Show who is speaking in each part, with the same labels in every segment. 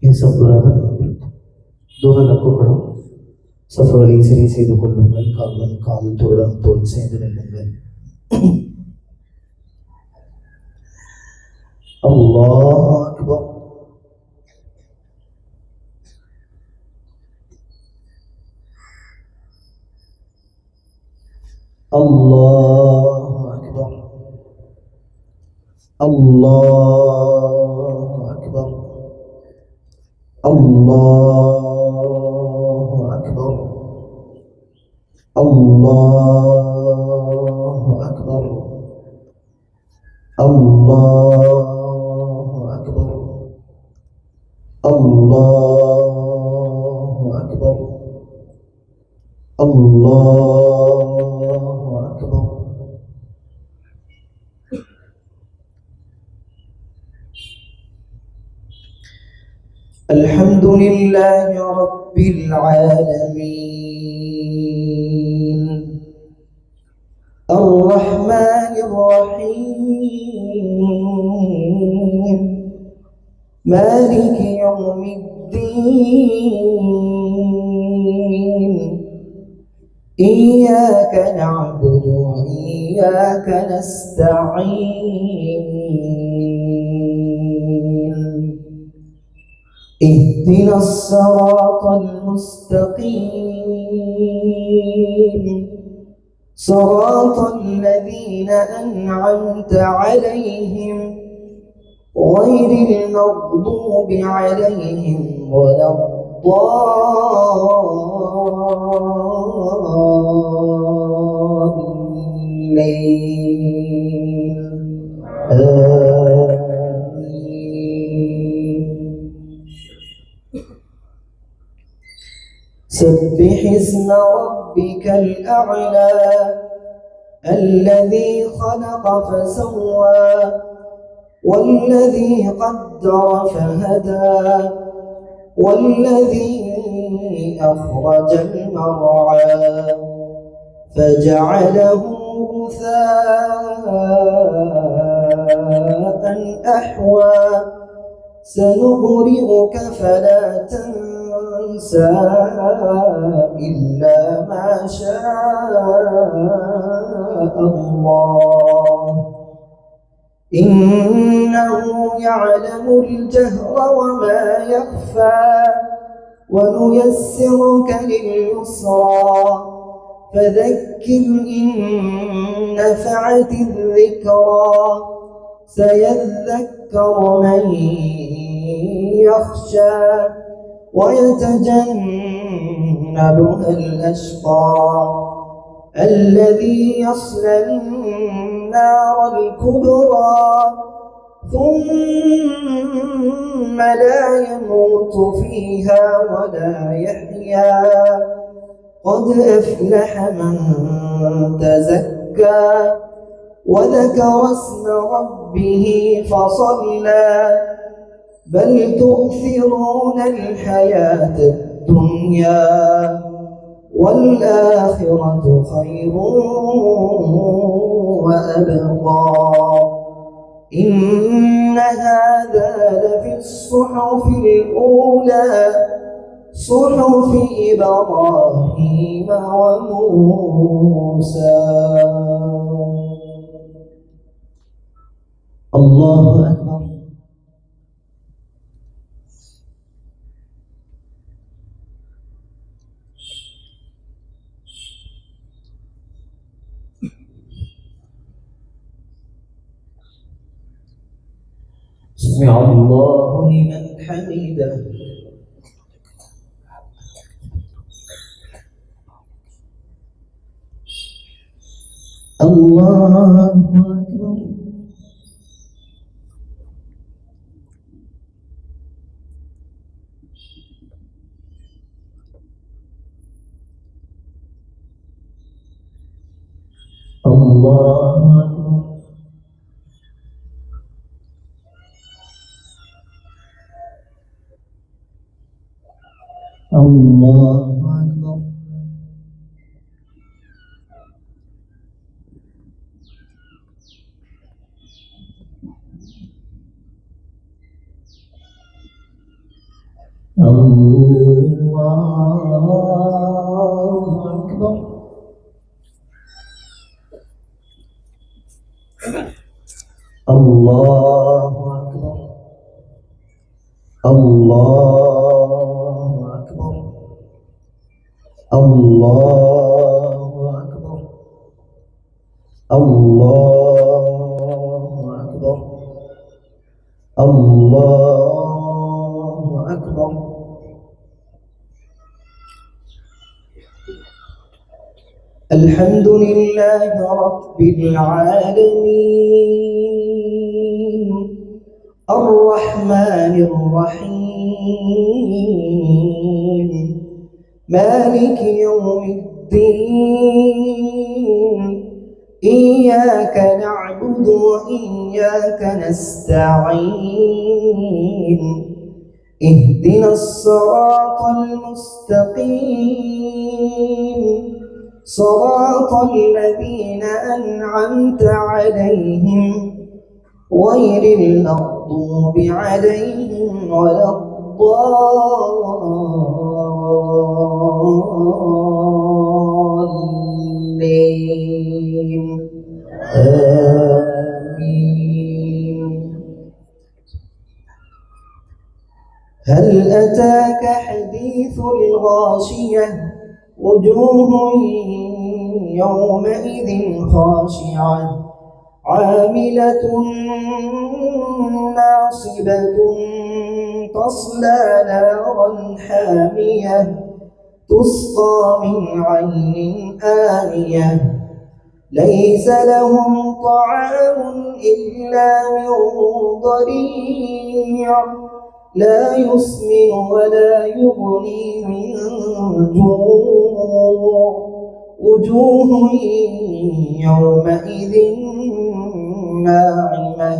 Speaker 1: ஏசப்புறாக தூர நக்குப்படும் சஃப்ரலை சரி செய்து கொள்ளுங்கள். காலம் கால் தோழம் தோல் செய்து நில்லுங்கள். அல்லாஹ் அக்பர். அல்லாஹ் அக்பர். அல்லாஹ் அக்பர். அல்லாஹ் அக்பர். அல்லாஹ் அக்பர். அல்லாஹ் அக்பர். அல்லாஹ் அக்பர். அல்லாஹ் அக்பர். الحمد لله رب العالمين الرحمن الرحيم مالك يوم الدين إياك نعبد وإياك نستعين اهدنا الصراط المستقيم صراط الذين أنعمت عليهم غير المغضوب عليهم ولا الضالين سبح اسم ربك الأعلى الذي خلق فسوى والذي قدر فهدى والذي أخرج المرعى فجعله غثاء أحوى سنقرئك فلا تنسى إلا ما شاء الله إنه يعلم الجهر وما يخفى ونيسرك لليسرى فذكر إن نفعت الذكرى سيذكر من يخشى ويتجنبها الأشقى الذي يصلى النار الكبرى ثم لا يموت فيها ولا يحيا قد أفلح من تزكى وذكر اسم ربه فصلى بل تؤثرون الحياة الدنيا والآخرة خير وأبقى إن هذا لفي الصحف الأولى صحف إبراهيم وموسى. الله أكبر. سمع الله لمن حمده. الله أكبر. الله أكبر. الله أكبر. الله أكبر. الله أكبر. الله أكبر. الله أكبر. الله أكبر. الله أكبر. الحمد لله رب العالمين الرحمن الرحيم مالك يوم الدين إياك نعبد وإياك نستعين اهدنا الصراط المستقيم صراط الذين أنعمت عليهم غير المغضوب عليهم ولا الضالين آمين. هل أتاك حديث الغاشية وجوه يومئذ خاشعة عاملة ناصبة تصلى نارا حامية تسقى من عين آنية ليس لهم طعام إلا من ضريع لا يسمن ولا يغني من جوع وجوه يومئذ ناعمة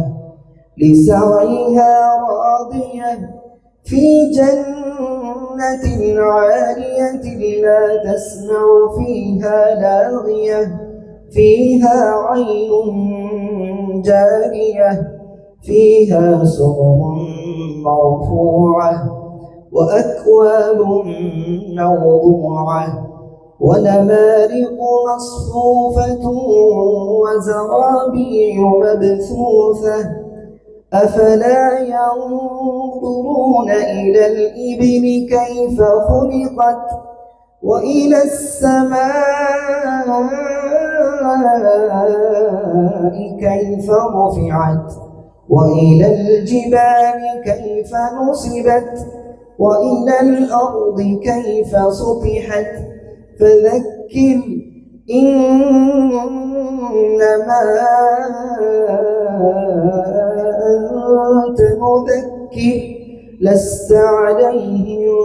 Speaker 1: لسعيها راضية في جنة عالية لا تسمع فيها لاغية فيها عين جارية فيها سرر مرفوعة وأكواب موضوعة ونمارق مصفوفة وزرابي مبثوثة أفلا ينظرون إلى الإبل كيف خلقت وإلى السماء كيف رفعت وإلى الجبال كيف نصبت وإلى الأرض كيف سطحت فذكر إنما أنت مذكر لست عليهم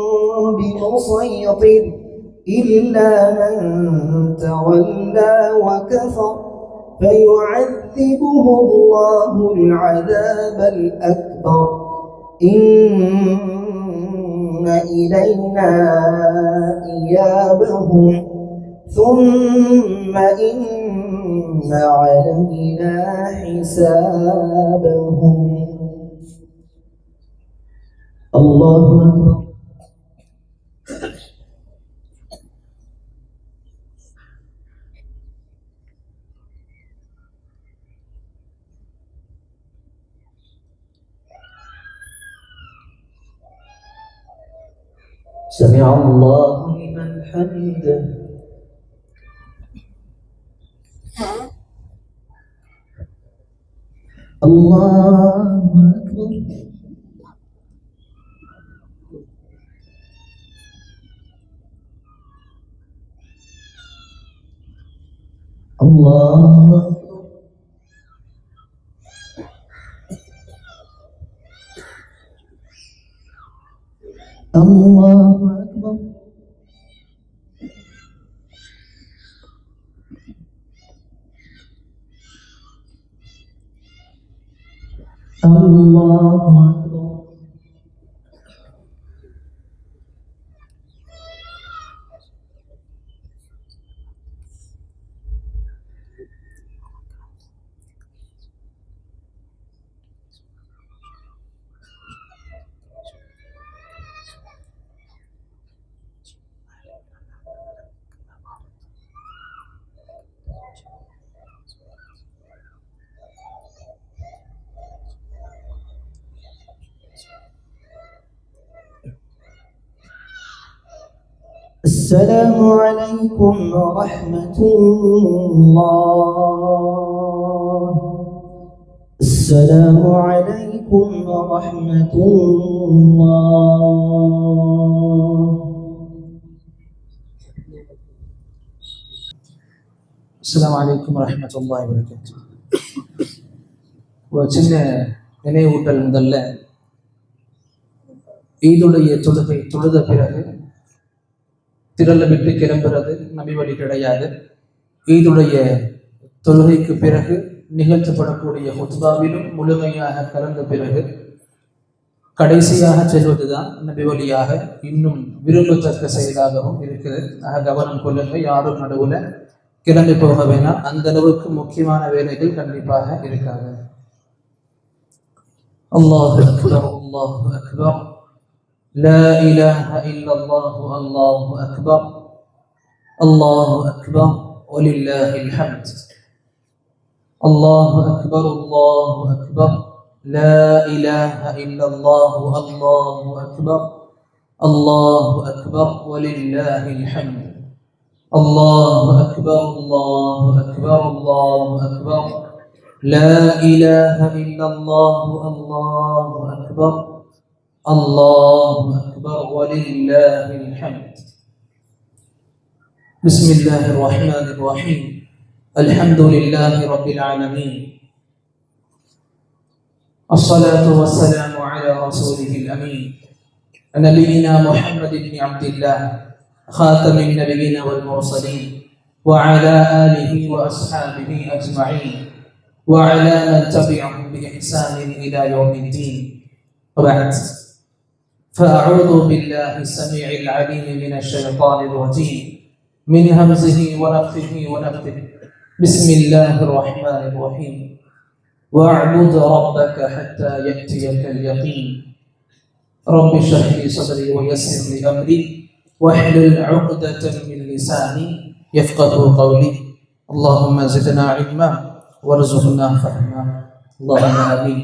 Speaker 1: بمسيطر إلا من تولى وكفر فيعذبه الله العذاب الأكبر إن إلينا إيابهم ثم إن علينا حسابهم. الله أكبر. سمع الله لمن حمده. الله أكبر. الله أكبر. الله أكبر. الله أكبر. السلام عليكم ورحمة الله. السلام عليكم ورحمة الله.
Speaker 2: السلام عليكم ورحمة الله وبركاته. ஒரு சின்ன நினைவூட்டல் முதல்ல, ஈதுடைய தொழுகை தொழுத பிறகு திரள விட்டு கிளம்புறது நபி வழி கிடையாது. ஈதுடைய தொழுகைக்கு பிறகு நிகழ்த்தப்படக்கூடிய ஹுத்பாவிலும் முழுமையாக கலந்த பிறகு கடைசியாக செல்வதுதான் நபி வழியாக இன்னும் விரும்பத்தக்க செயலாகவும் இருக்குது. கவனம் கொள்ளுங்க, யாரும் நடுவுல கிளம்பி போக வேணாம். அந்த அளவுக்கு முக்கியமான வேலைகள் கண்டிப்பாக இருக்காது. அல்லாஹு அக்பர், அல்லாஹு அக்பர், லா இலாஹ இல்லல்லாஹு, அல்லாஹு அக்பர், அல்லாஹு அக்பர், வலில்லாஹில் ஹம்த். அல்லாஹு அக்பர், அல்லாஹு அக்பர், லா இலாஹ இல்லல்லாஹு, அல்லாஹு அக்பர், அல்லாஹு அக்பர், வலில்லாஹில் ஹம்த். الله أكبر، الله أكبر، الله أكبر، لا إله إلا الله، الله أكبر، الله أكبر، ولله الحمد. بسم الله الرحمن الرحيم. الحمد لله رب العالمين، الصلاة والسلام على رسوله الأمين نبينا محمد بن عبد الله خاتم النبيين والمرسلين، وعلى آله وأصحابه أجمعين، وعلى من تبعهم بإحسان إلى يوم الدين. وبعد، فأعوذ بالله السميع العليم من الشيطان الرجيم، من همزه ونفخه ونفثه. بسم الله الرحمن الرحيم. واعبد ربك حتى يأتيك اليقين. رب اشرح لي صدري ويسر لي أمري واحلل عقدة من لساني يفقه قولي. اللهم زدنا علما وارزقنا فهما. اللهم آمين.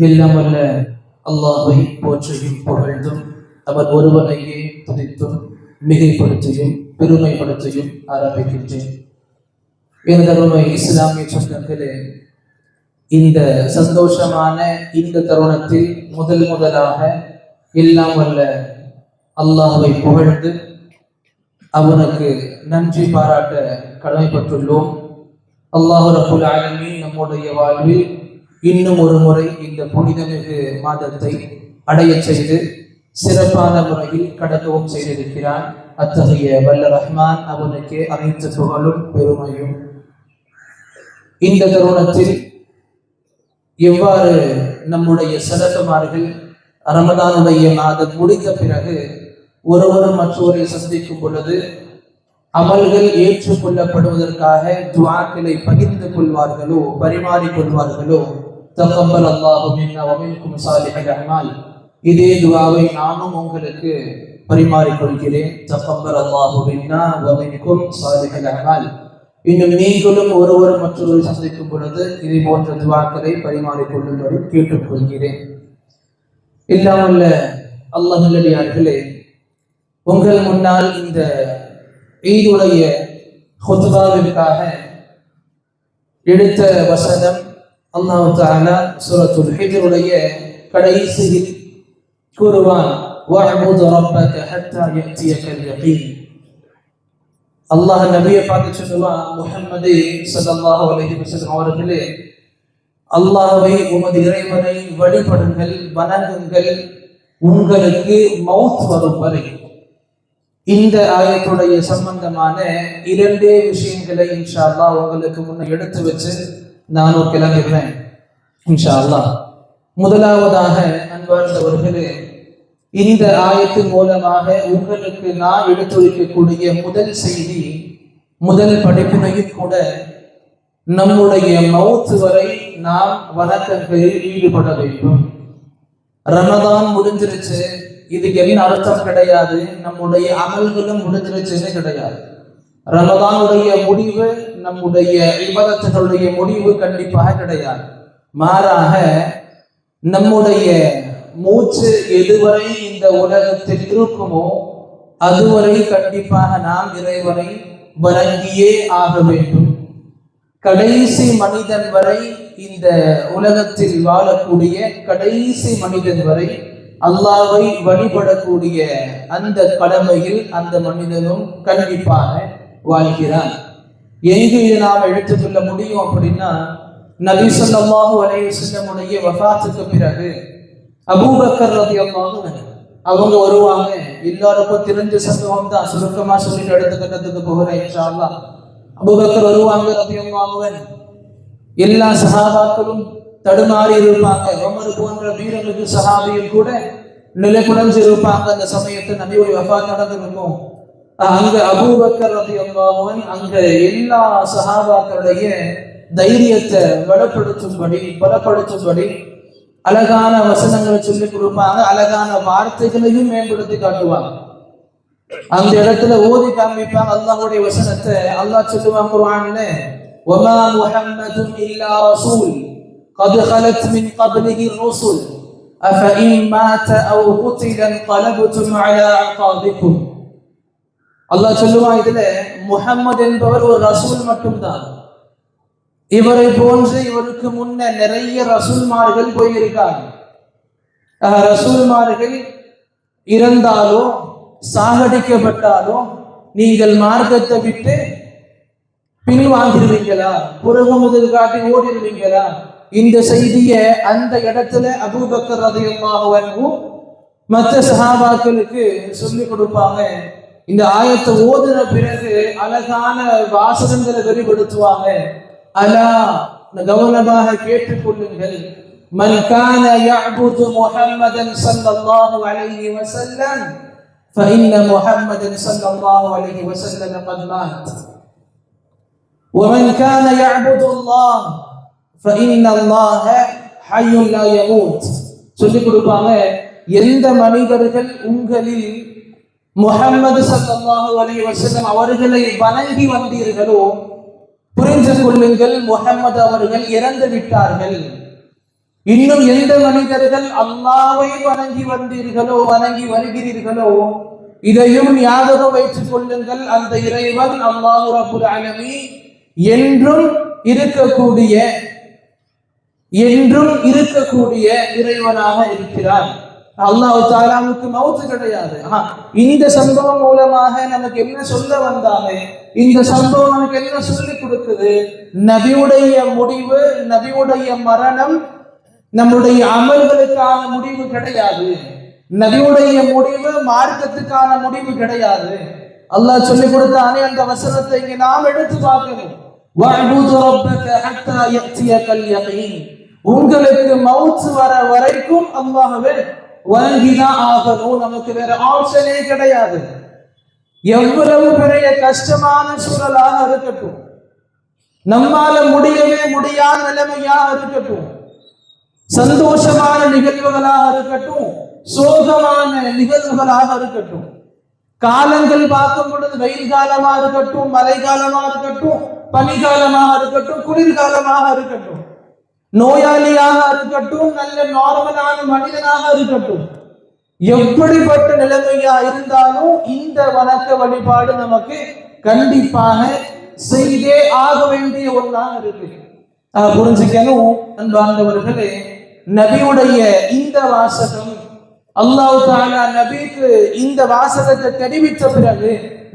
Speaker 2: எல்லாம் வல்ல அல்லாஹ்வை போற்றியும் புகழ்ந்தும் அவர் ஒருவனையே துதித்தும் மிகைப்படுத்தியும் பெருமைப்படுத்தியும் ஆரம்பிக்கின்றேன். எனதருமை இஸ்லாமிய சொந்தங்களே, இந்த சந்தோஷமான இந்த தருணத்தில் முதலாக எல்லாம் வல்ல அல்லாஹ்வை புகழ்ந்து அவனுக்கு நன்றி பாராட்ட கடமைப்பட்டுள்ளோம். அல்லாஹ் ரப்புல் ஆலமீன் நம்முடைய வாழ்வில் இன்னும் ஒரு முறை இந்த புனிதமிகு மாதத்தை அடைய செய்து சிறப்பான முறையில் கடக்கவும் செய்திருக்கிறான். அத்தகைய வல்ல ரஹ்மான் அவனுக்கு அனைத்து புகழும் பெருமையும். இந்த தருணத்தில் எவ்வாறு நம்முடைய சலஃபமார்கள் ரமதானுடைய மாதம் முடிந்த பிறகு ஒருவரும் மற்றவரை சந்திக்கும் பொழுது அமல்கள் ஏற்றுக்கொள்ளப்படுவதற்காக துஆக்களை பகிர்ந்து கொள்வார்களோ, பரிமாறிக்கொள்வார்களோ, தகப்பல் அல்லாஹு மின்னா வ மின்கும் சாலிஹல் அமால், இதே துஆவை நானும் உங்களுக்கு பரிமாறிக்கொள்கிறேன். தகப்பல் அல்லாஹு மின்னா வ மின்கும் சாலிஹல் அமால். இன்னும் நீங்களும் ஒருவர் மற்றொரு சந்திக்கும் பொழுது இதே போன்ற துஆக்களை பரிமாறிக்கொள்ளும்படி கேட்டுக்கொள்கிறேன். இல்லாமல்ல அல்லாஹ் நல்லடியார்களே, உங்கள் முன்னால் இந்த ஈதுடைய ஹுத்பாவிற்காக எடுத்த வசனம் அல்லாஹ் தஆலா சூரத்துல் ஹிஜ்ருடைய கடைசியில் கூறுவான், வஅபுது ரப்பக ஹத்தா யஅதியகல் யகீன். அல்லாஹ் நபியை பார்த்து சொல்லுவான், முஹம்மதே ஸல்லல்லாஹு அலைஹி வஸல்லம் அவர்களே, அல்லாஹ்வை உமது இறைவனை வழிபடுங்கள், வணங்குங்கள், உங்களுக்கு மௌத் வரும் வரை. இந்த ஆயத்துடைய சம்பந்தமான இரண்டே விஷயங்களை இன்ஷா அல்லாஹ் உங்களுக்கு முன்ன எடுத்து வச்சு நானும் கிளம்புகிறேன் இன்ஷா அல்லாஹ். முதலாவதாக அன்பார்ந்தவர்களே, இந்த ஆயத்தின் மூலமாக உங்களுக்கு நான் எடுத்துரைக்கக்கூடிய முதல் செய்தி, முதல் படிப்பினையும் கூட நம்முடைய மௌத் வரை நாம் வணக்கங்களில் ஈடுபட வேண்டும். ரமதான் முடிஞ்சிருச்சு, இதுக்கு என்ன அர்த்தம் கிடையாது, நம்முடைய அமல்களும் முடிஞ்சிருச்சுன்னு கிடையாது. ரமதானுடைய முடிவு நம்முடைய இபாதத்துகளுடைய முடிவு கண்டிப்பாக கிடையாது. மாறாக நம்முடைய மூச்சு எதுவரை இந்த உலகத்தில் இருக்குமோ அதுவரை கண்டிப்பாக நாம் இறைவனை வணங்கியே ஆக வேண்டும். கடைசி மனிதன் வரை, இந்த உலகத்தில் வாழக்கூடிய கடைசி மனிதன் வரை அல்லாஹ்வை வழிபடக்கூடிய அந்த கடமையில் அந்த மனிதனும் கண்டிப்பாக வாழ்கிறான். எங்கு இதை நாம் எடுத்துக்கொள்ள முடியும் அப்படின்னா, நபி ஸல்லல்லாஹு அலைஹி வஸல்லமுடைய வஃபாத்துக்கு பிறகு அபூபக்கர் ரலியல்லாஹு அன்ஹு அவங்க வருவாங்க. எல்லாருக்கும் தெரிஞ்ச சம்பவம் தான், சுருக்கமா சொல்லிட்டு எடுத்துக்கிட்டதுக்கு போகிறேன் இன்ஷா அல்லாஹ். அபூபக்கர் வருவாங்க ரலியல்லாஹு அன்ஹு. எல்லா சஹாபாக்களும் தடுமாறி இருப்பாங்க. உமர் போன்ற வீரமிகு சஹாபிகள் கூட நிலைகுலைஞ்சு இருப்பாங்க. அந்த சமயத்தில் நபியுடைய வஃபாத் நடந்திருக்கும். அங்க அபூபக்கர் ரலியல்லாஹு அன்ஹு அங்க எல்லா சஹாபாக்களுடைய தைரியத்தை பலப்படுத்தும்படி அழகான வசனங்களை சொல்லி கொடுப்பாங்க. அழகான வார்த்தைகளையும் மேம்படுத்தி காட்டுவாங்க. அந்த இடத்துல ஓதி காமிப்பாங்க அல்லாஹ்வுடைய வசனத்தை. அல்லாஹ் சொல்லுவாங்க குர்ஆன்ல, வமா முஹம்மதுன் இல்லா ரசூல் قد خلت من قبله الرسل أفإن مات أو قتل انقلبتم على أعقابكم. அல்லாஹ் சொல்லுவான் இதுல, முஹம்மது என்பவர் ஒரு ரசூல் மட்டும்தான். இவரை போன்று இவருக்கு முன்ன நிறைய ரசூல்மார்கள் போயிருக்காங்க. ரசூல்மார்கள் இறந்தாலோ சாகடிக்கப்பட்டாலோ நீங்கள் மார்க்கத்தை விட்டு பின்வாங்கிடுவீங்களா, புறமுதுகு காட்டி ஓடிடுவீங்களா? இந்த செய்தியை அந்த இடத்துல அபூபக்கர் ரலியல்லாஹு அன்ஹு மற்ற சஹாபாக்களுக்கு சொல்லி கொடுப்பாங்க. இந்த ஆயத்தை ஓதுன பிறகு அழகான வாசகங்களை வெளிப்படுத்துவாங்க. அலா, கவனமாக கேட்டுக்கொள்ளுங்கள். மன் கான யஅபுது முஹம்மதன் ஸல்லல்லாஹு அலைஹி வஸல்லம் ஃபஇன்ன முஹம்மதன் ஸல்லல்லாஹு அலைஹி வஸல்லம் கத் மாத் வமன் கான யஅபுது அல்லாஹ் ஃபஇன்ன அல்லாஹ ஹய்யுன் லா யமூத். சொல்லி கொடுப்பாங்க, எந்த மனிதர்கள் உங்களில் முஹம்மது ஸல்லல்லாஹு அலைஹி வஸல்லம் அவர்களை வணங்கி வந்தீர்களோ புரிந்து கொள்ளுங்கள், முஹம்மது அவர்கள் இறந்து விட்டார்கள். இன்னும் எந்த மனிதர்கள் அல்லாஹ்வை வணங்கி வருகிறீர்களோ இதையும் ஞாபகம் வைத்துக் கொள்ளுங்கள், அந்த இறைவன் அல்லாஹ் ரப்புல் ஆலமீன் என்றும் இருக்கக்கூடிய இறைவனாக இருக்கிறார். அல்லாஹ் தஆலாவுக்கு மௌத் கிடையாது. இந்த சம்பவம் மூலமாக நமக்கு என்ன சொல்ல வந்தாங்க? இந்த சம்பவம் நமக்கு என்ன சொல்லி கொடுக்குது? நபியுடைய முடிவு, நபியுடைய மரணம் நம்முடைய அமல்களுக்கான முடிவு கிடையாது. நபியுடைய முடிவு மார்க்கத்துக்கான முடிவு கிடையாது. அல்லாஹ் சொல்லி கொடுத்தானே அந்த வசனத்தை இங்க நாம் எடுத்து பார்க்கணும். வஅபுது ரப்பக ஹத்தா யஅதியகல் யகீன். உங்களுக்கு மௌத் வர வரைக்கும் அல்லாஹ்வை வணங்கிதான் ஆகணும். நமக்கு வேற ஆப்ஷனே கிடையாது. எவ்வளவு பெரிய கஷ்டமான சூழலாக இருக்கட்டும், நம்மால முடியவே முடியாத நிலைமையாக இருக்கட்டும், சந்தோஷமான நிகழ்வுகளாக இருக்கட்டும், சோகமான நிகழ்வுகளாக இருக்கட்டும், காலங்கள் பார்க்கும் பொழுது வெயில் காலமாக இருக்கட்டும், மழை காலமாக இருக்கட்டும், பனிகாலமாக இருக்கட்டும், குளிர்காலமாக இருக்கட்டும், நோயாளியாக இருக்கட்டும், நல்ல நார்மலான மனிதனாக இருக்கட்டும், எப்படிப்பட்ட நிலைமையா இருந்தாலும் இந்த வணக்க வழிபாடு நமக்கு கண்டிப்பாக செய்தே ஆக வேண்டிய ஒன்றாக இருக்கு. புரிஞ்சுக்கணும் அன்பார்ந்தவர்களே. நபியுடைய இந்த வாசகம், அல்லாஹ் தஆலா நபிக்கு இந்த வாசகத்தை தெரிவித்த பிறகு,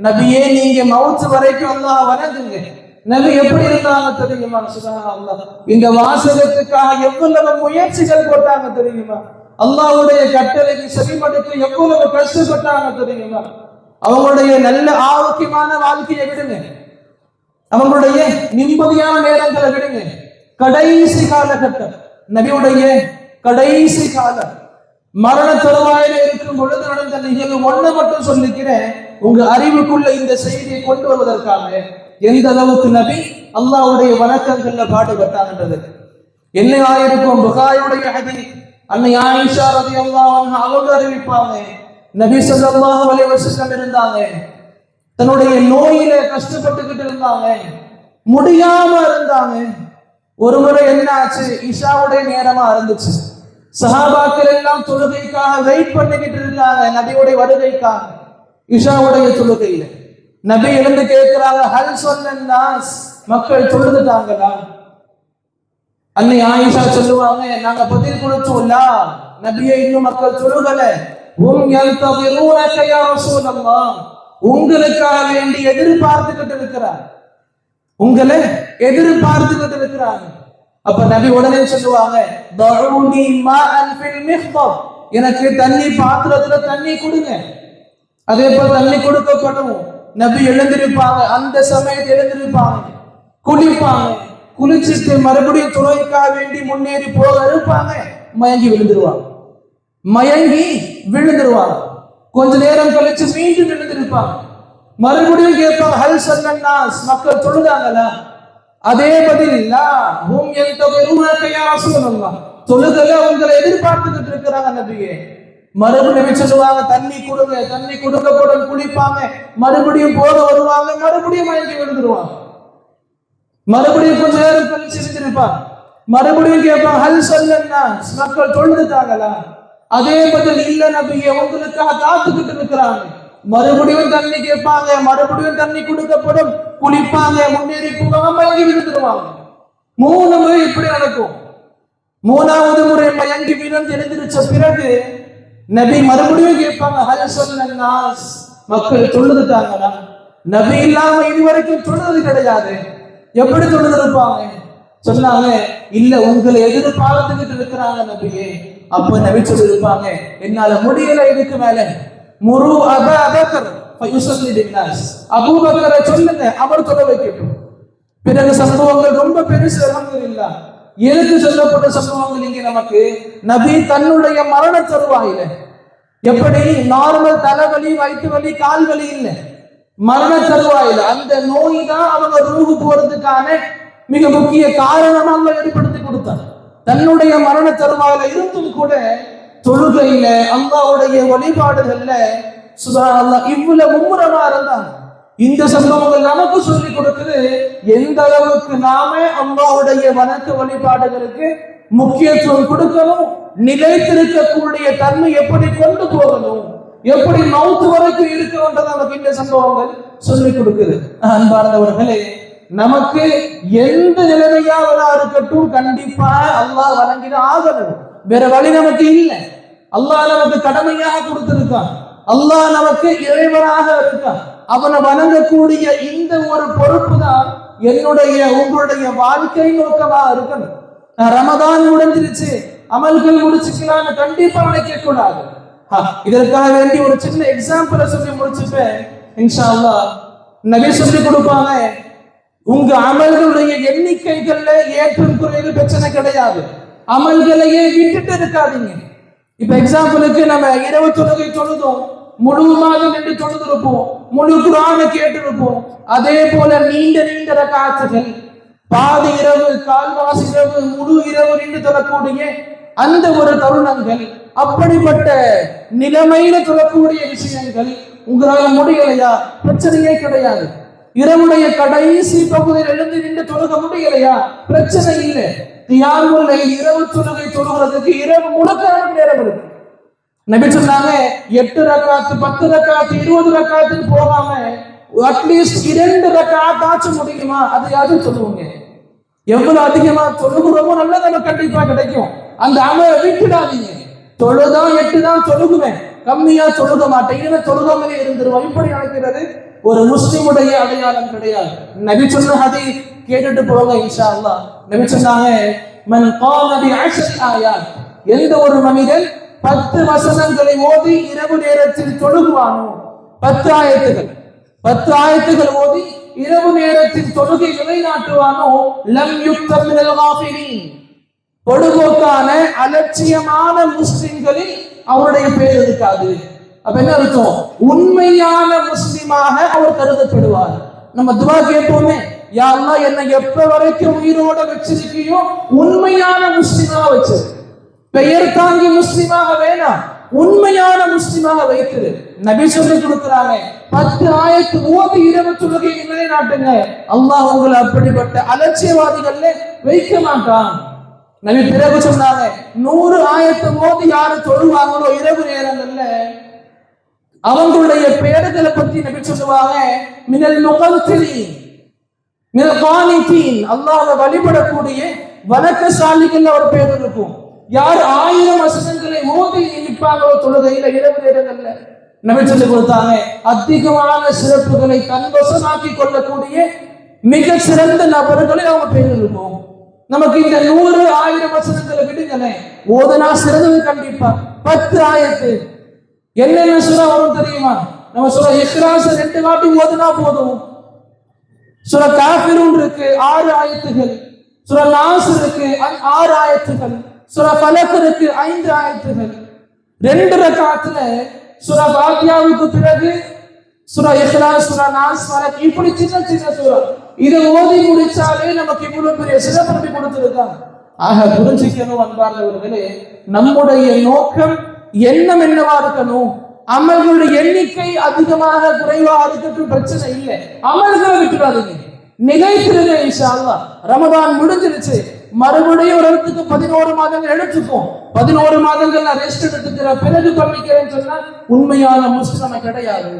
Speaker 2: நபியே நீங்க மவுத் வரைக்கும் அல்லாஹ் வணங்குங்க. நபி எப்படி இருந்தாங்க தெரியுமா? சுப்ஹானல்லாஹ். இந்த வாசகத்துக்காக எவ்வளவு முயற்சிகள் போட்டாங்க தெரியுமா? அல்லாஹ்வுடைய கட்டளைக்கு செவிமடுக்க எவ்வளவு கஷ்டப்பட்டாங்க தெரியுமா? அவங்களுடைய நல்ல ஆரோக்கியமான வாழ்க்கையை விடுங்க, அவங்களுடைய நிம்மதியான நேரங்களை விடுங்க. கடைசி காலகட்டம், நபியுடைய கடைசி காலம், மரண தருவாயில இருக்கும் பொழுது நடந்த நிகழ்வு ஒண்ணு மட்டும் சொல்லிக்கிறேன், உங்க அறிவுக்குள்ள இந்த செய்தியை கொண்டு வருவதற்காக. எந்த அளவுக்கு நபி அல்லாஹ்வுடைய வணக்கங்கள்ல பாடுபட்டாங்கன்றது என்ன ஆயிருக்கும்? புகாரியுடைய ஹதீஸ், அன்னை ஆயிஷா ரலியல்லாஹு அன்ஹா அவங்க அறிவிப்பாங்க, நபி ஸல்லல்லாஹு அலைஹி வஸல்லம் இருந்தாங்க, தன்னுடைய நோயில கஷ்டப்பட்டுக்கிட்டு இருந்தாங்க, முடியாம இருந்தாங்க. ஒரு முறை என்ன ஆச்சு? இஷாவுடைய நேரமா இருந்துச்சு. சஹாபாக்கள் எல்லாம் தொழுகைக்காக வெயிட் பண்ணிக்கிட்டு இருக்காங்க, நபியுடைய வருகைக்காக. இஷாவுடைய தொழுகையில நபி எழுந்து கேட்கிறாங்க, ஹல் சொன்னாஸ், மக்கள் தொழுதுட்டாங்களா? அன்னை ஆயிஷா சொல்லுவாங்க, நாங்க பதில் கொடுத்தோம்ல, நபியை இன்னும் மக்கள் தொழுகல. உங்களுக்காக வேண்டி எதிர்பார்த்துக்கிட்டு இருக்கிறார், உங்களை எதிர்பார்த்துக்கிட்டு இருக்கிறாங்க. அப்ப நபி உடனே சொல்லுவாங்க, எனக்கு தண்ணி பாத்திரத்துல தண்ணி கொடுங்க. அதே போல தண்ணி கொடுக்கப்படும். நபி எழுந்திருப்பாங்க, அந்த சமயத்தில் எழுந்திருப்பாங்க, குளிப்பாங்க, குளிச்சுட்டு மறுபடியும் துணைக்காக வேண்டி முன்னேறி போக இருப்பாங்க, மயங்கி விழுந்துருவாங்க. கொஞ்ச நேரம் கழிச்சு மீண்டும் எழுந்திருப்பாங்க, மறுபடியும் கேட்பாங்க, ஹல் சல்லன்னாஸ், மக்கள் தொழுதாங்களா? அதே பதில், தொழுகல, உங்களை எதிர்பார்த்துக்கிட்டு இருக்கிறாங்க நபியே. மறுபடியும் சொல்லுவாங்க, தண்ணி கொடுங்க, தண்ணி கொடுக்கப்படும், குளிப்பாங்க, மறுபடியும் போக வருவாங்க, மறுபடியும் மயங்கி விழுந்துருவாங்க. மறுபடியும் கொஞ்ச நேரம் கழிச்சு இருந்திருப்பாங்க, மறுபடியும் கேட்பாங்க, ஹல் சல்லன்னாஸ், மக்கள் தொழுதுட்டாங்களா? அதே பதில், இல்ல நபியே, உங்களுக்காக காத்துக்கிட்டு இருக்கிறாங்க. மறுபடியும் தண்ணி கேட்பாங்க, மறுபடியும் தண்ணி கொடுக்கப்படும், குளிப்பாங்க, முன்னேறி போவாங்க, மயங்கி விழுந்துருவாங்க. 3 முறை இப்படி நடக்கும். 3வது முறை மயங்கி விழுந்து எழுந்திருச்ச பிறகு நபி மறுபடியும் கேட்பாங்க, ஹல் சல்லன்னாஸ், மக்கள் தொழுதுட்டாங்களா? நபி இல்லாம இதுவரைக்கும் தொழுது கிடையாது. எப்படி தொழுதிருப்பாங்க? சொன்னாங்க, இல்ல, உங்களை எதிர்பார்த்துக்கிட்டு இருக்கிறாங்க நபியே. அப்ப நபி சொல்லிருப்பாங்க, என்னால முடியல, இதுக்கு மேல முரு அபூபக்கர் அபூபக்கரை சொல்லுங்க, அவர் தொழ வைக்கட்டும். பிறகு சம்பவங்கள் ரொம்ப பெருசு, அல்ஹம்துலில்லாஹ். எதுக்கு சொல்லப்பட்ட சம்பவங்கள் இங்கே நமக்கு? நபி தன்னுடைய மரண தருவாயில, எப்படி நார்மல் தலைவலி, வயிற்று வலி, கால் வலி இல்லை, மரண தருவாயில அந்த நோய் தான் அவங்க ரூஹு போறதுக்கான மிக முக்கிய காரணமாக ஏற்படுத்தி கொடுத்தார். தன்னுடைய மரண தருவாயில இருந்தும் கூட தொழுகையில, அல்லாஹ்வுடைய வழிபாடுகள்ல சுப்ஹானல்லாஹ் இவ்வளவு மும்முரமா இருந்தாங்க. இந்த சம்பவங்கள் நமக்கு சொல்லிக் கொடுக்குது எந்த அளவுக்கு நாம அல்லாஹ்வுடைய வணக்க வழிபாடுகளுக்கு முக்கியத்துவம் கொடுக்கணும், நிலைத்திருக்கக்கூடிய தன்மை எப்படி கொண்டு போகணும், எப்படி மௌத்து வரைக்கும் இருக்கணும்ன்றது நமக்கு இந்த சம்பவங்கள் சொல்லிக் கொடுக்குது. அன்பார்ந்தவர்களே, நமக்கு எந்த நிலைமையாவதா இருக்கட்டும், கண்டிப்பா அல்லாஹ் வணங்கிதான் ஆகணும். வேற வழி நமக்கு இல்லை. அல்லாஹ் நமக்கு கடமையாக கொடுத்திருக்கான், அல்லாஹ் நமக்கு இறைவனாக இருக்கான். அவனை வணங்கக்கூடிய இந்த ஒரு பொறுப்பு தான் என்னுடைய உங்களுடைய வாழ்க்கை நோக்கமா இருக்கணும். ரமதான் முடிஞ்சிருச்சு, அமல்கள் முடிச்சுக்கலான்னு கண்டிப்பா நினைக்க கூடாது. இதற்காக வேண்டி ஒரு சின்ன எக்ஸாம்பிளை சொல்லி முடிச்சுப்பேன் இன்ஷா அல்லாஹ். நபி சொல்லி கொடுப்பாங்க, உங்க அமல்களுடைய எண்ணிக்கைகள்ல ஏற்றம் குறைவு பிரச்சனை கிடையாது, அமல்களையே விட்டுட்டு இருக்காதீங்க. இப்ப எக்ஸாம்பிளுக்கு நம்ம இரவு தொழுகை தொழுதோம், முழு மாதம் என்று தொழுதிருப்போம், முழு குர்ஆனை கேட்டிருப்போம். அதே போல நீண்ட நீண்ட ரக்காத்துகள், பாதி இரவு, கால்வாசி இரவு, முழு இரவு நின்று தொழக்கூடிய அந்த ஒரு தருணங்கள், அப்படிப்பட்ட நிலைமையில தொழக்கூடிய விஷயங்கள் உங்களால முடியலையா? பிரச்சனையே கிடையாது. இரவுடைய கடைசி பகுதியில் எழுந்து நின்று தொழுக முடியலையா? பிரச்சனை இல்லை. தியாகுல் லைல் இரவு தொழுகை தொழுகிறதுக்கு இரவு முழுக்க நேரம் இருக்கு. நபி சொன்னாங்க, 8 ரக்காத்து, 10 ரக்காத்து, 20 ரக்காத்துன்னு போகாம அட்லீஸ்ட் 2 ரக்காத் ஆச்சும் முடியுமா? அதையாவது சொல்லுவோங்க. எவ்வளவு அதிகமா தொழுகிறோமோ நல்லது நமக்கு கண்டிப்பா கிடைக்கும். அந்த அமலை விட்டுடாதீங்க. தொழுதா 8 தான் தொழுகுவேன், கம்மியா தொழுக மாட்டேன், இனிமே தொழுகாமலே இருந்துருவோம், இப்படி நினைக்கிறது ஒரு முஸ்லிமுடைய அடையாளம் கிடையாது. நபி சொன்ன ஹதீஸ் கேட்டுட்டு போங்க இன்ஷா அல்லாஹ். நபி சொன்னாங்க, மன் காம பி 10 ஆயாத், எந்த ஒரு மனிதன் 10 வசனங்களை ஓதி இரவு நேரத்தில் தொழுகுவானோ, 10 ஆயத்துகள் ஓதி இரவு நேரத்தில் தொழுகை நிலைநாட்டுவானோ, லம் யுக்தம் மினல் காஃபிலின், பொடுபோக்கான அலட்சியமான முஸ்லிம்களில் அவருடைய பேர் இருக்காது. அப்ப என்ன அர்த்தம்? உண்மையான முஸ்லிமாக அவர் கருதப்படுவார். நம்ம துவா கேட்போமே, யா அல்லாஹ் என்னை எப்ப வரைக்கும் உயிரோட வச்சிருக்கியோ உண்மையான முஸ்லிமா வச்சிரு, பெயர் தாங்கி முஸ்லிமாக வேணாம், உண்மையான முஸ்லிமாக வைத்திரு. நபி சொல்லி கொடுக்கிறாங்க, 10 ஆயத்து ஓதி இரவு தொழுகை நிலைநாட்டுங்க, அல்லாஹ் உங்களை அப்படிப்பட்ட அலட்சியவாதிகள்ல வைக்க மாட்டான். நபி பிறகு சொன்னாங்க, 100 ஆயத்தை மோதி யாரு தொழுவாங்களோ இரவு நேரங்கள்ல அவங்களுடைய பெயர்களை பத்தி நபி சொல்லுவாங்க, மினல் முகத்திலீன் மினல் கானிதீன், அல்லாஹ்வை வழிபடக்கூடிய வணக்கசாலிகள் ஒரு பேர் இருக்கும். யார் 1000 வசனங்களை மோதி நிற்பாங்களோ தொழுகையில இரவு நேரங்கள்ல நபி சொல்லி கொடுத்தாங்க, அதிகமான சிறப்புகளை தன்வசமாக்கி கொள்ளக்கூடிய மிக சிறந்த நபர்களை அவங்க பேர் இருக்கும். நமக்கு இந்த 100 1000 வசனங்களை விடுங்களே, ஓதனா சிறந்தது கண்டிப்பா. 10 ஆயத்து என்னென்ன சூரா வரும் தெரியுமா? நம்ம சூரா இக்ராஸ் 2 வாட்டி ஓதுனா போதும். சூரா காஃபிரூன் இருக்கு 6 ஆயத்துகள், சூரா நாஸ் இருக்கு 6 ஆயத்துகள், சூரா ஃபலக் இருக்கு 5 ஆயத்துகள். 2 ரக்காத்துல சூரா ஃபாத்தியாவுக்கு பிறகு சூரா இக்ராஸ், சூரா நாஸ், ஃபலக், இப்படி சின்ன சின்ன சூரா. இதை ஓதி முடிச்சாலே நமக்கு இவ்வளவு பெரிய சிறப்பு கொடுத்திருக்காங்க. ஆக புரிஞ்சிக்கணும் அன்பார்ந்தவர்களே, நம்முடைய நோக்கம் எண்ணம் என்னவா இருக்கணும்? அமல்களுடைய எண்ணிக்கை அதிகமாக குறைவாக இருக்கட்டும், பிரச்சனை இல்லை. அமல்களை விட்டுறாதீங்க, நிலைத்திருங்க. இன்ஷா அல்லாஹ் ரமதான் முடிஞ்சிருச்சு, மறுபடியும் ஒரு இடத்துக்கு 11 மாதங்கள் எடுத்துப்போம். 11 மாதங்கள் நான் ரெஸ்ட் எடுத்துக்கிற பிறகு பண்ணிக்கிறேன்னு சொன்னா உண்மையான முஸ்லிம் கிடையாது.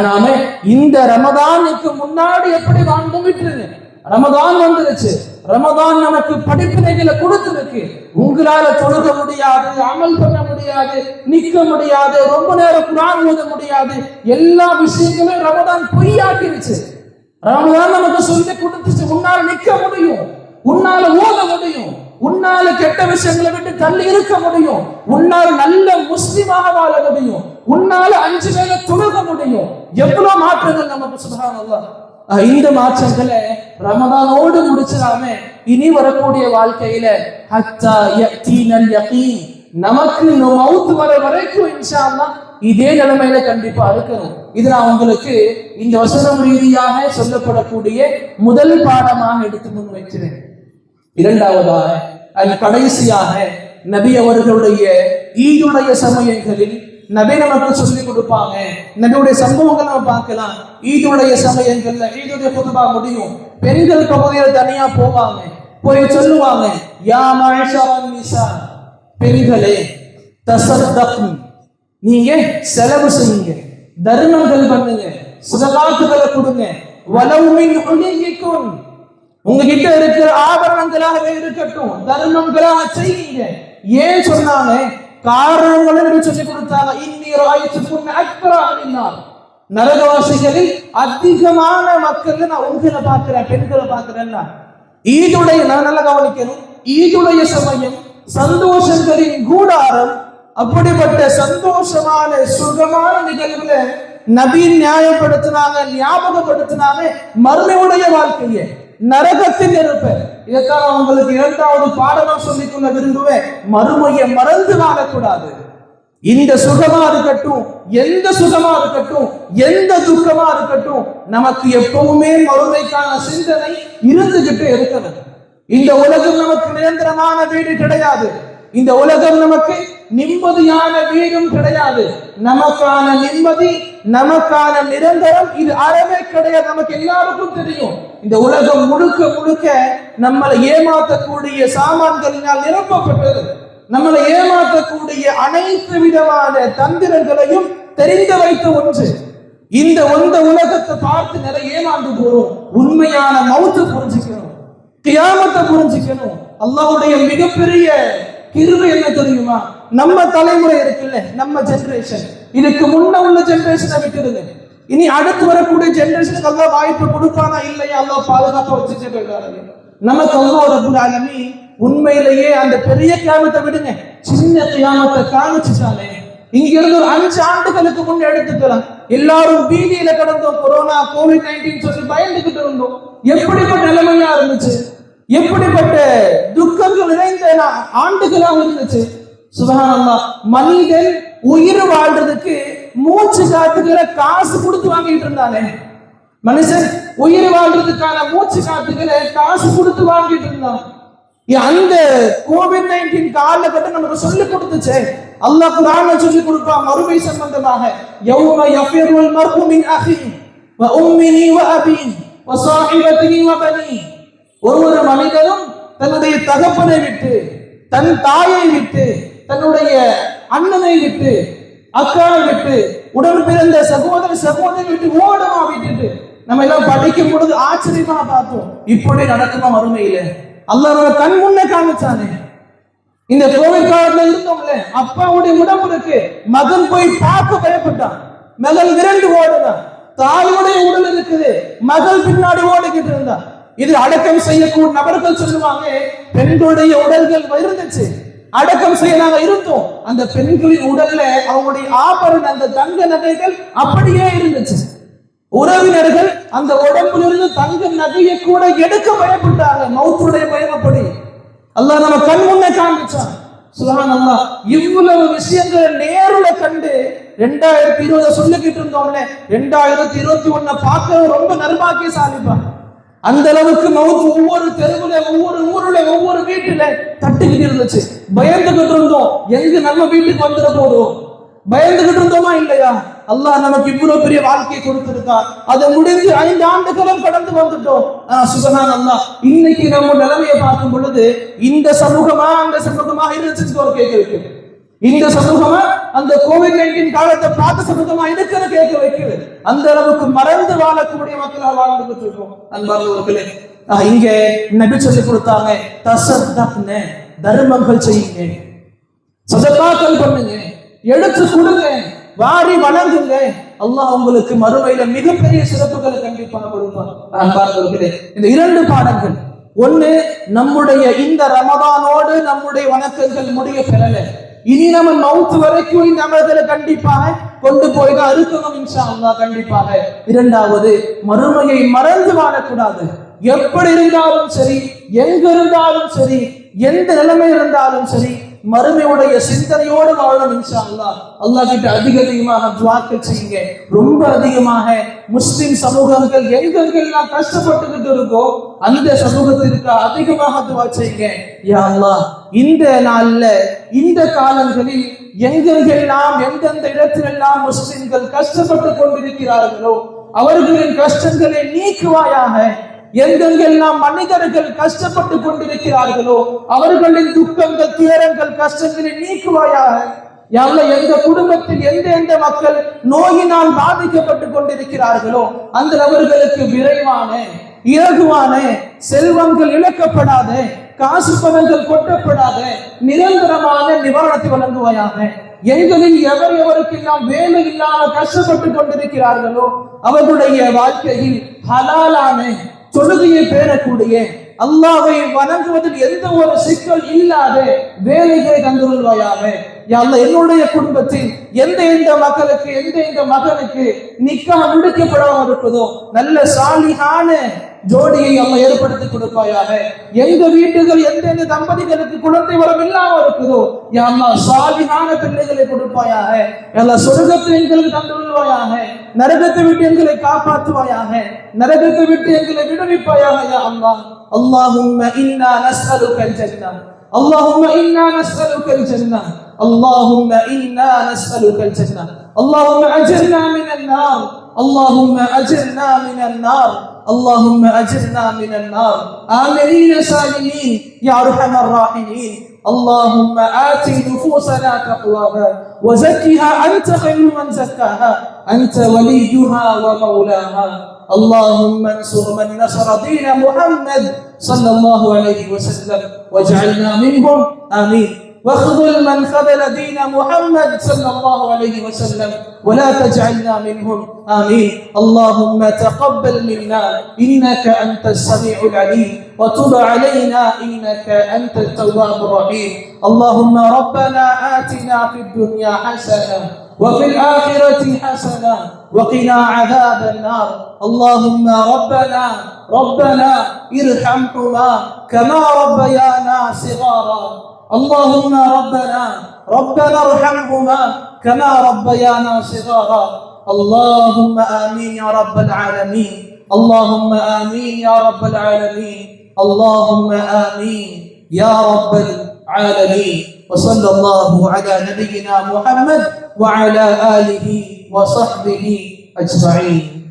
Speaker 2: நாம இந்த ரமதானுக்கு முன்னாடி எப்படி வாழ்ந்து விட்டுருங்க. ரமதான் வந்துருச்சு, ரமதான் நமக்கு படிப்பினைகளை கொடுத்திருக்கு. உங்களால தொழுக முடியாது, அமல் பண்ண முடியாது, நிக்க முடியாது, ரொம்ப நேரம் குர்ஆன் ஓத முடியாது, எல்லா விஷயங்களும் ரமதான் பொய்யாக்கிருச்சு. ரமதான் நமக்கு சொல்லி கொடுத்துச்சு, உன்னால நிக்க முடியும், உன்னால ஓத முடியும், உன்னால கெட்ட விஷயங்களை விட்டு தள்ளி இருக்க முடியும், உன்னால நல்ல முஸ்லிமாக வாழ முடியும், உன்னால 5 வேளை தொழுக முடியும். எவ்வளவு மாற்றங்கள் நமக்கு சுப்ஹானல்லாஹ். இந்த மாற்றங்களை ரமதானோடு முடிச்சிடாம இனி வரக்கூடிய வாழ்க்கையில ஹத்தா யதீனல் யகீன், நமக்கு மௌத் வர வரைக்கும் இன்ஷா அல்லாஹ் இதே நிலைமையில கண்டிப்பா இருக்கணும். இது நான் உங்களுக்கு இந்த வசனம் ரீதியாக சொல்லப்படக்கூடிய முதல் பாடமாக எடுத்து முன் வைக்கிறேன். இரண்டாவதாக கடைசியாக நபி அவர்களுடைய ஈதுடைய சமயங்களில் நபி நமக்கு சொல்லி கொடுப்பாங்க. நபியுடைய சம்பவங்கள் நம்ம பார்க்கலாம். ஈதுடைய சமயங்கள்ல ஈதுடைய குதுபா முடியும், பெண்கள் பகுதியில் தனியா போவாங்க, போய் சொல்லுவாங்க, யா மஅஷரன் நிசா, பெண்களே, தஸத்தக்னு, நீங்க செலவு செய்யுங்க, தர்மங்கள் பண்ணுங்க, சதகாத்துகளை கொடுங்க, வலவ் மின் உலியிக்கும், உங்ககிட்ட இருக்கிற ஆபரணங்களாகவே இருக்கட்டும், தர்மங்களாக செய்யுங்க. ஏன் சொன்னாங்க? காரணங்களை சொல்லி கொடுத்தாங்க. இன்னி ராயித்துக்கும் அக்பர அன்னால், நரகவாசிகளில் அதிகமான மக்கள் நான் உங்களை பார்க்கிறேன், பெண்களை பார்க்கிறேன். ஈதுடைய, நான் நல்லா கவனிக்கணும், ஈதுடைய சமயம் சந்தோஷங்களின் கூடாரம். அப்படிப்பட்ட சந்தோஷமான சுகமான நிகழ்வுல நபி நியாயப்படுத்தினாங்க, ஞாபகப்படுத்தினாங்க மறுமையுடைய வாழ்க்கையை, நரகத்தின் இருப்ப. இதைத்தான் உங்களுக்கு 2வது பாடமா சொல்லிக்கொள்ள விரும்புவேன். மறுமையை மறந்து வாழக்கூடாது. இந்த சுகமா இருக்கட்டும், எந்த சுகமா இருக்கட்டும், எந்த துக்கமா இருக்கட்டும், நமக்கு எப்பவுமே மறுமைக்கான சிந்தனை இருந்துகிட்டு இருக்கணும். இந்த உலகம் நமக்கு நிரந்தரமான வீடு கிடையாது. இந்த உலகம் நமக்கு நிம்மதியான வீடும் கிடையாது. நமக்கான நிம்மதி, நமக்கான நிரந்தரம் இது அறவே கிடையாது. நமக்கு எல்லாருக்கும் தெரியும், இந்த உலகம் முழுக்க முழுக்க நம்மளை ஏமாற்றக்கூடிய சாமான்களினால் நிரப்பப்பட்டது. நம்மளை ஏமாற்றக்கூடிய அனைத்து விதமான தந்திரங்களையும் தெரிந்து வைத்த ஒன்று. இந்த உலகத்தை பார்த்து நிறைய ஏமாந்து போறோம். உண்மையான மௌத்தை புரிஞ்சுக்கணும், கியாமத்தை புரிஞ்சுக்கணும். அல்லாஹ்வுடைய மிகப்பெரிய கிருபை என்ன தெரியுமா? நம்ம தலைமுறை இருக்குல்ல, நம்ம ஜெனரேஷன், இதுக்கு முன்ன உள்ள ஜெனரேஷனை விட்டுருங்க, இனி அடுத்து வரக்கூடிய ஜெனரேஷனுக்கு அல்லாஹ் வாய்ப்பு கொடுப்பானா இல்லையா? அல்லாஹ் பாதுகாப்பா வச்சுட்டே போயிட்டாரு. நமக்கு அல்லாஹ் ரப்பல் ஆலமீன் உண்மையிலேயே அந்த பெரிய கியாமத்தை விடுங்க, சின்ன கியாமத்தை காமிச்சுட்டானே. இங்க இருந்து ஒரு 5 ஆண்டுகளுக்கு முன்னே எடுத்துக்கலாம். எல்லாரும் பீதியில கடந்தோம், கொரோனா COVID-19 சொல்லி பயந்துகிட்டு இருந்தோம். எப்படிப்பட்ட நிலைமையா இருந்துச்சு, எப்படிப்பட்ட துக்கங்கள் நிறைந்த ஆண்டுகளாக இருந்துச்சு. சுப்ஹானல்லாஹ், மனிதன் உயிர் வாழ்றதுக்கு மூச்சு காத்துக்கிற காசு கொடுத்து வாங்கிட்டு இருந்தானே. மனுஷன் உயிர் வாழ்றதுக்கான மூச்சு காத்துக்கிற காசு கொடுத்து வாங்கிட்டு இருந்தான். அந்த COVID-19 காலகட்டம் நமக்கு சொல்லி கொடுத்துச்சு. அல்லாஹ் குர்ஆன்ல சொல்லி கொடுப்பான் மறுமை சம்பந்தமாக, யௌம யஃபிருல் மர்உ மின் அஹிஹி வ உம்மிஹி வ அபீஹி வ ஸாஹிபதிஹி வ பனீஹி. ஒவ்வொரு மனிதனும் தன்னுடைய தகப்பனை விட்டு, தன் தாயை விட்டு, தன்னுடைய அண்ணனை விட்டு, அக்காவை விட்டு, உடன் பிறந்த சகோதரி விட்டு ஓடுமா விட்டுட்டு நம்ம எல்லாம் படிக்கும் பொழுது ஆச்சரியமா பார்த்தோம். இப்படி நடக்குமா மறுமையில? அல்லாஹ் நம்ம கண் முன்னே காமிச்சானே. இந்த கோவிட் காலத்துல இருந்தோம்ல, அப்பாவுடைய உடம்பு இருக்கு, மகன் போய் பார்க்க பயப்பட்டான், மகள் விரண்டு ஓடுதான். தாயுடைய உடல் இருக்குது, மகள் பின்னாடி ஓடிக்கிட்டு இருந்தா. இது அடக்கம் செய்யக்கூடிய நபர்கள் சொல்லுவாங்க, பெண்களுடைய உடல்கள் இருந்துச்சு, அடக்கம் செய்ய நாங்க இருந்தோம். அந்த பெண்களின் உடல்ல அவங்களுடைய ஆபரண அந்த தங்க நகைகள் அப்படியே இருந்துச்சு. உறவினர்கள் அந்த உடம்பிலிருந்து தங்க நகையை கூட எடுக்க பயப்பட்டாங்க, மௌத்துடைய பயமப்படி. அல்லாஹ் நம்ம கண் முன்னே காண்பிச்சான். சுப்ஹானல்லாஹ், இவ்வளவு விஷயங்களை நேருல கண்டு 2020 சொல்லிக்கிட்டு இருந்தோம்ல, 2021 பார்க்க ரொம்ப நர்பாக்கியசாலிப்பா. அந்த அளவுக்கு மவுத் ஒவ்வொரு தெருவுல, ஒவ்வொரு ஊர்ல, ஒவ்வொரு வீட்டுல தட்டுக்கிட்டு இருந்துச்சு. பயந்துகிட்டு இருந்தோம், எங்க நம்ம வீட்டுக்கு வந்துட போதும். பயந்துகிட்டு இருந்தோமா இல்லையா? அல்லாஹ் நமக்கு இவ்வளவு பெரிய வாழ்க்கையை கொடுத்திருக்கான். அதை முடிந்து 5 ஆண்டுகளும் கடந்து வந்துட்டோம். சுப்ஹானல்லாஹ், இன்னைக்கு நம்ம நிலைமையை பார்க்கும் பொழுது இந்த சமூகமா அந்த சமூகமா இருந்துச்சு ஒரு கேட்க வைக்குது. இந்த சமூகமா அந்த COVID-19 காலத்தை பார்த்த சமூகமா இருக்கிற கேட்க வைக்குது. அந்த அளவுக்கு மறந்து வாழக்கூடிய மக்களாக வாழ்ந்துகிட்டு இருக்கோம். அன்பார்ந்தவர்களே, இங்க நபி சொல்லி கொடுத்தாங்க, தஸத்தக்ன, தர்மங்கள் செய்யுங்க, சதகாக்கள் பண்ணுங்க, எடுத்து கொடுங்க, வாரி வணங்குங்க. அல்லாஹ் உங்களுக்கு மறுமையில மிகப்பெரிய சிறப்புகளை கண்டிப்பாக கொடுப்பார். அன்பார்ந்தவர்களே, இந்த 2 பாடங்கள், ஒண்ணு, நம்முடைய இந்த ரமதானோடு நம்முடைய வணக்கங்கள் முடிய பெறல. இனி நம்ம மவுத் வரைக்கும் இந்த அமல்களை கண்டிப்பாக கொண்டு போய் தான் இருக்கணும் இன்ஷா அல்லாஹ் கண்டிப்பாக. 2வது, மறுமையை மறந்து வாழக்கூடாது. எப்படி இருந்தாலும் சரி, எங்க இருந்தாலும் சரி, எந்த நிலைமை இருந்தாலும் சரி, மறுமையுடைய சிந்தனையோடு வாழணும் இன்ஷா அல்லாஹ். அல்லாஹ் கிட்ட அதிகமாக துஆக்கள் செய்யுங்க. ரொம்ப அதிகமாக முஸ்லிம் சமூகங்கள் எங்கெங்கெல்லாம் கஷ்டப்பட்டுக்கிட்டு இருக்கோ அந்த சமூகத்திற்கு அதிகமாக துஆ செய்யுங்க. யா அல்லாஹ், இந்த நாள்ல, இந்த காலங்களில் எங்கெங்கெல்லாம், எந்தெந்த இடத்திலெல்லாம் முஸ்லிம்கள் கஷ்டப்பட்டு கொண்டிருக்கிறார்களோ அவர்களின் கஷ்டங்களை நீக்குவாயாக. எங்கெங்கெல்லாம் மனிதர்கள் கஷ்டப்பட்டு கொண்டிருக்கிறார்களோ அவர்களின் துக்கங்கள், துயரங்கள், கஷ்டங்களை நீக்குவாயாக. எந்த குடும்பத்தில் எந்த மக்கள் நோயினால் பாதிக்கப்பட்டு கொண்டிருக்கிறார்களோ அந்த நபர்களுக்கு விரைவான, இலகுவான, செல்வங்கள் இழக்கப்படாத, காசு பணங்கள் கொட்டப்படாத நிரந்தரமான நிவாரணத்தை வழங்குவாயாக. எங்களில் எவருக்கெல்லாம் வேலை இல்லாமல் கஷ்டப்பட்டு கொண்டிருக்கிறார்களோ அவர்களுடைய வாழ்க்கையில் ஹலாலான தொழுகையை பேணக்கூடிய, அல்லாஹ்வை வணங்குவதில் எந்த ஒரு சிக்கல் இல்லாத வேலைகளை தந்துள்வாயாக. என்னுடைய குடும்பத்தில் எந்த மக்களுக்கு, எந்த மகனுக்கு நிக்காஹ் முடிக்கப்படாமல் இருப்பதோ நல்ல சாலிஹான ஜோடியை அல்லாஹ் ஏற்படுத்தி கொடுப்பாயாக. எங்க வீட்டுகள் எந்த தம்பதிகளுக்கு குழந்தை வரம் இல்லாமல் இருக்குதோ யா அல்லாஹ் சாலிஹான பிள்ளைகளை கொடுப்பாயாக. அல்லாஹ் சொர்க்கத்தை எங்களுக்கு தந்துள்வாயாக. நரகத்தை விட்டு எங்களை காப்பாற்றுவாயாக. நரகத்தை விட்டு எங்களை விடுவிப்பாயாக யா அல்லாஹ். அல்லாஹும்ம இன்னா நஸ்அலுகல் ஜன்னah, அல்லாஹும்ம இன்னா நஸ்அலுகல் ஜன்னah, அல்லாஹும்ம இன்னா நஸ்அலுகல் ஜன்னah, அல்லாஹும்ம அஜிர்னா மினன் நார், அல்லாஹும்ம அஜிர்னா மினன் நார், اللهم أجرنا من النار آمنين سالمين يا أرحم الراحمين. اللهم آت نفوسنا تقواها وزكها أنت خير من زكاها أنت وليها ومولاها. اللهم انصر من نصر دين محمد صلى الله عليه وسلم واجعلنا منهم آمين. واخذل من خذل دين محمد صلى الله عليه وسلم ولا تجعلنا منهم آمين. اللهم تقبل منا إنك أنت السميع العليم وتب علينا إنك أنت التواب الرحيم. اللهم ربنا آتنا في الدنيا حسنة وفي الآخرة حسنة وقنا عذاب النار. اللهم ربنا ارحمهما كما ربيانا صغارا. اللهم ربنا ارحمهما كما ربيانا صغارا. اللهم آمين يا رب العالمين. اللهم آمين يا رب العالمين. اللهم آمين يا رب العالمين. وصلى الله على نبينا محمد وعلى آله وصحبه أجمعين.